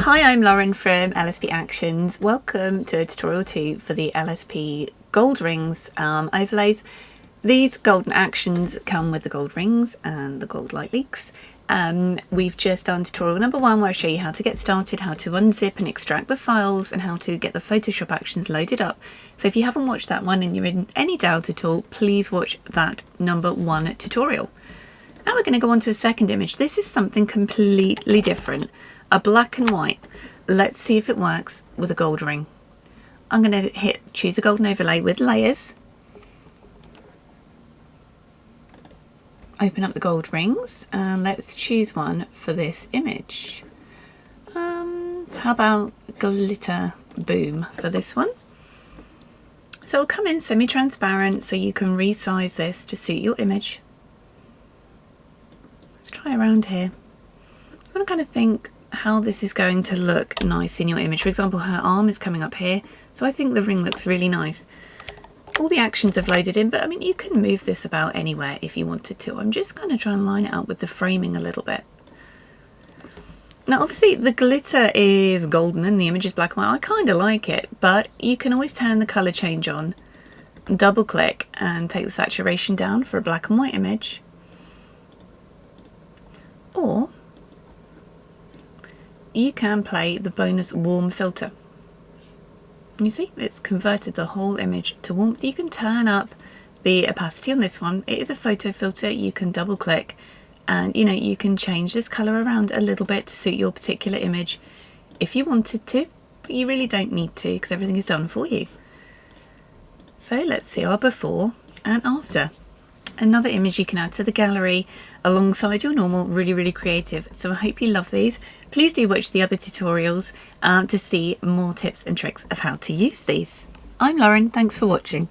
Hi, I'm Lauren from LSP Actions. Welcome to tutorial 2 for the LSP Gold Rings overlays. These golden actions come with the gold rings and the gold light leaks. We've just done tutorial number 1 where I show you how to get started, how to unzip and extract the files, and how to get the Photoshop actions loaded up. So if you haven't watched that one and you're in any doubt at all, please watch that number 1 tutorial. Now we're going to go on to a second image. This is something completely different. A black and white. Let's see if it works with a gold ring. I'm going to choose a golden overlay with layers. Open up the gold rings and let's choose one for this image. How about glitter boom for this one? So it'll come in semi-transparent so you can resize this to suit your image. Let's try around here. You want to kind of think how this is going to look nice in your image. For example, her arm is coming up here, so I think the ring looks really nice. All the actions have loaded in, but I mean, you can move this about anywhere if you wanted to. I'm just going to try and line it up with the framing a little bit. Now obviously the glitter is golden and the image is black and white. I kind of like it, but you can always turn the colour change on, double click and take the saturation down for a black and white image. Or you can play the bonus warm filter. You see, it's converted the whole image to warmth. You can turn up the opacity on this one. It is a photo filter. You can double click and you can change this color around a little bit to suit your particular image if you wanted to, but you really don't need to because everything is done for you. So let's see our before and after. Another image you can add to the gallery alongside your normal. Really creative. So I hope you love these. Please do watch the other tutorials to see more tips and tricks of how to use these. I'm Lauren, thanks for watching.